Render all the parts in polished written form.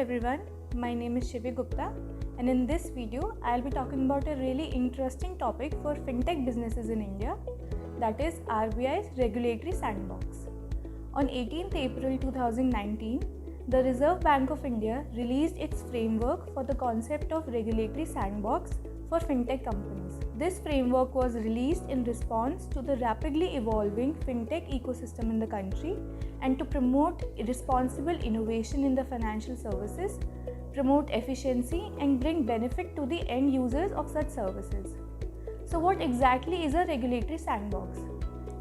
everyone, my name is Shivi Gupta, and in this video I'll be talking about a really interesting topic for fintech businesses in India, that is RBI's regulatory sandbox. On 18th April 2019, the Reserve Bank of India released its framework for the concept of regulatory sandbox for fintech companies. This framework was released in response to the rapidly evolving fintech ecosystem in the country and to promote responsible innovation in the financial services, promote efficiency, and bring benefit to the end users of such services. So, what exactly is a regulatory sandbox?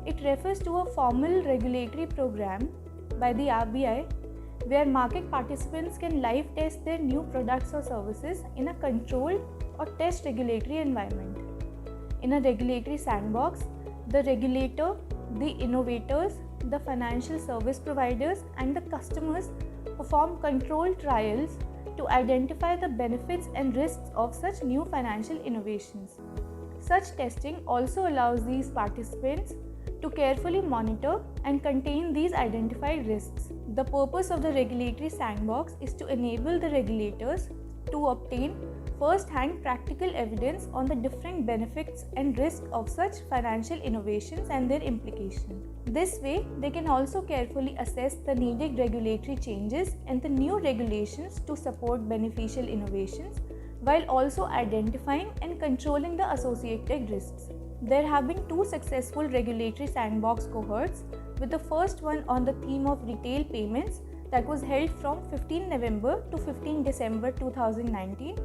It refers to a formal regulatory program by the RBI where market participants can live test their new products or services in a controlled or test regulatory environment. In a regulatory sandbox, the regulator, the innovators, the financial service providers, and the customers perform controlled trials to identify the benefits and risks of such new financial innovations. Such testing also allows these participants to carefully monitor and contain these identified risks. The purpose of the regulatory sandbox is to enable the regulators to obtain first-hand practical evidence on the different benefits and risks of such financial innovations and their implications. This way, they can also carefully assess the needed regulatory changes and the new regulations to support beneficial innovations, while also identifying and controlling the associated risks. There have been two successful regulatory sandbox cohorts, with the first one on the theme of retail payments that was held from 15 November to 15 December 2019,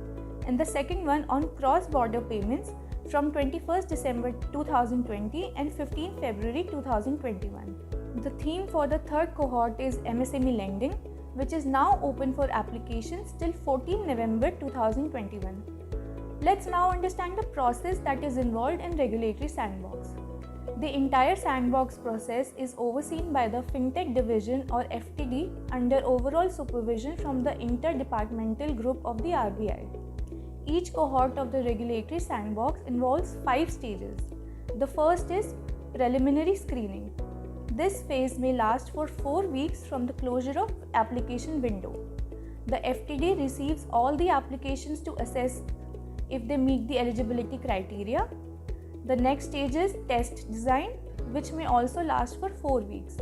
and the second one on cross-border payments from 21st December 2020 and 15 February 2021. The theme for the third cohort is MSME lending, which is now open for applications till 14 November 2021. Let's now understand the process that is involved in regulatory sandbox. The entire sandbox process is overseen by the FinTech Division or FTD under overall supervision from the interdepartmental group of the RBI. Each cohort of the regulatory sandbox involves 5 stages. The first is preliminary screening. This phase may last for 4 weeks from the closure of application window. The FTD receives all the applications to assess if they meet the eligibility criteria. The next stage is test design, which may also last for 4 weeks.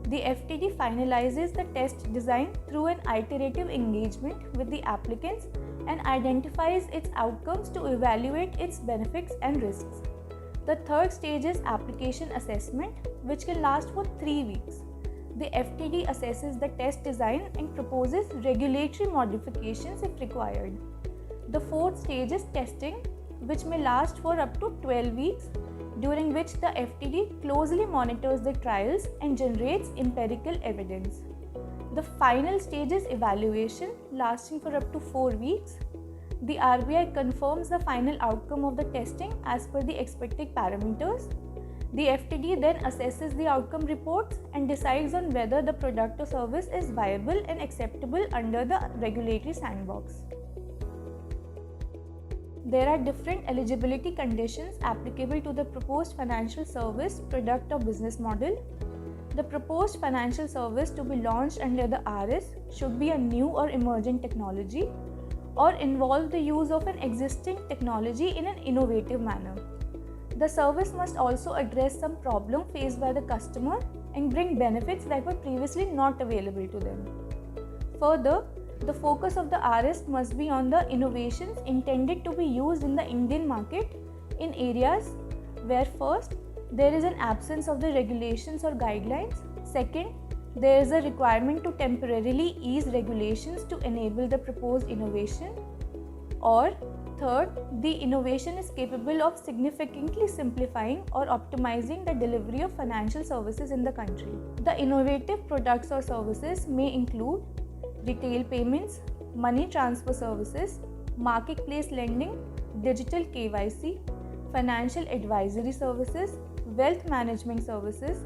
The FTD finalizes the test design through an iterative engagement with the applicants and identifies its outcomes to evaluate its benefits and risks. The third stage is application assessment, which can last for 3 weeks. The FTD assesses the test design and proposes regulatory modifications if required. The fourth stage is testing, which may last for up to 12 weeks, during which the FTD closely monitors the trials and generates empirical evidence. The final stage is evaluation, lasting for up to 4 weeks. The RBI confirms the final outcome of the testing as per the expected parameters. The FTD then assesses the outcome reports and decides on whether the product or service is viable and acceptable under the regulatory sandbox. There are different eligibility conditions applicable to the proposed financial service, product or business model. The proposed financial service to be launched under the RS should be a new or emerging technology or involve the use of an existing technology in an innovative manner. The service must also address some problem faced by the customer and bring benefits that were previously not available to them. Further, the focus of the RS must be on the innovations intended to be used in the Indian market in areas where first, there is an absence of the regulations or guidelines. Second, there is a requirement to temporarily ease regulations to enable the proposed innovation. Or third, the innovation is capable of significantly simplifying or optimizing the delivery of financial services in the country. The innovative products or services may include retail payments, money transfer services, marketplace lending, digital KYC, financial advisory services, wealth management services,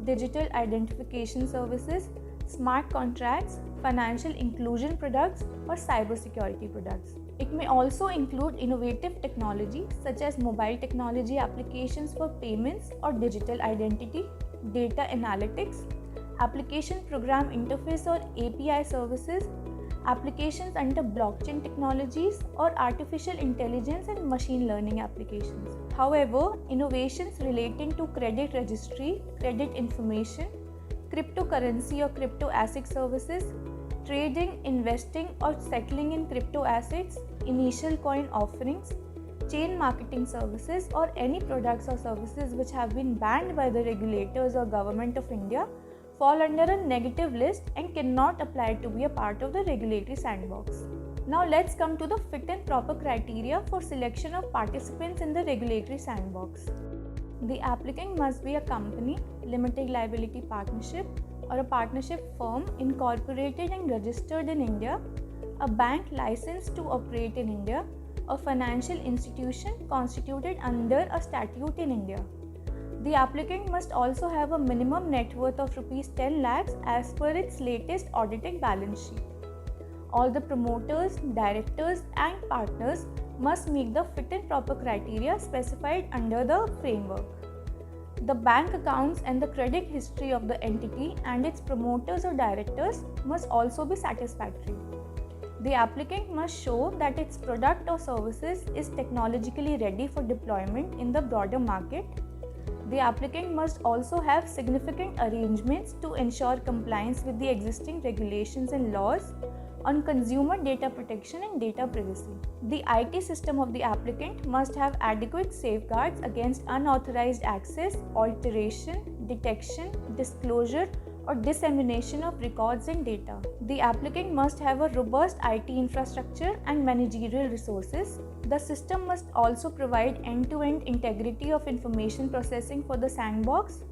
digital identification services, smart contracts, financial inclusion products, or cybersecurity products. It may also include innovative technology such as mobile technology applications for payments or digital identity, data analytics, application program interface or API services, applications under blockchain technologies, or artificial intelligence and machine learning applications. However, innovations relating to credit registry, credit information, cryptocurrency or crypto asset services, trading, investing, or settling in crypto assets, initial coin offerings, chain marketing services, or any products or services which have been banned by the regulators or government of India fall under a negative list and cannot apply to be a part of the regulatory sandbox. Now let's come to the fit and proper criteria for selection of participants in the regulatory sandbox. The applicant must be a company, limited liability partnership, or a partnership firm incorporated and registered in India, a bank licensed to operate in India, a financial institution constituted under a statute in India. The applicant must also have a minimum net worth of Rs 10 lakhs as per its latest audited balance sheet. All the promoters, directors, and partners must meet the fit and proper criteria specified under the framework. The bank accounts and the credit history of the entity and its promoters or directors must also be satisfactory. The applicant must show that its product or services is technologically ready for deployment in the broader market. The applicant must also have significant arrangements to ensure compliance with the existing regulations and laws on consumer data protection and data privacy. The IT system of the applicant must have adequate safeguards against unauthorized access, alteration, detection, disclosure, or dissemination of records and data. The applicant must have a robust IT infrastructure and managerial resources. The system must also provide end-to-end integrity of information processing for the sandbox.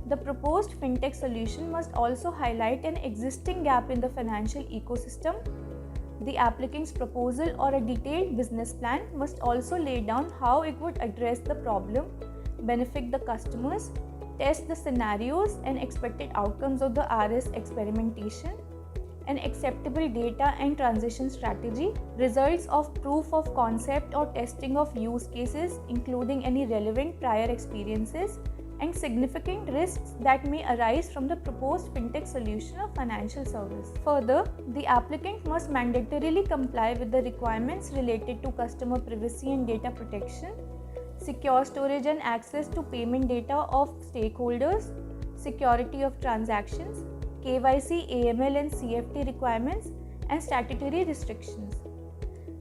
The proposed fintech solution must also highlight an existing gap in the financial ecosystem. The applicant's proposal or a detailed business plan must also lay down how it would address the problem, benefit the customers, test the scenarios and expected outcomes of the RS experimentation, an acceptable data and transition strategy, results of proof of concept or testing of use cases, including any relevant prior experiences, and significant risks that may arise from the proposed fintech solution or financial service. Further, the applicant must mandatorily comply with the requirements related to customer privacy and data protection, secure storage and access to payment data of stakeholders, security of transactions, KYC, AML and CFT requirements, and statutory restrictions.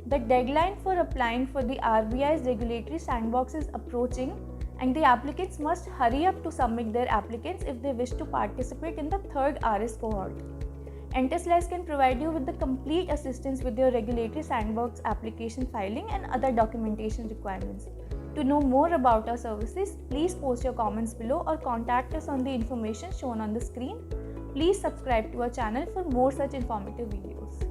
The deadline for applying for the RBI's regulatory sandbox is approaching, and the applicants must hurry up to submit their applicants if they wish to participate in the third RS cohort. Enterslice can provide you with the complete assistance with your regulatory sandbox application filing and other documentation requirements. To know more about our services, please post your comments below or contact us on the information shown on the screen. Please subscribe to our channel for more such informative videos.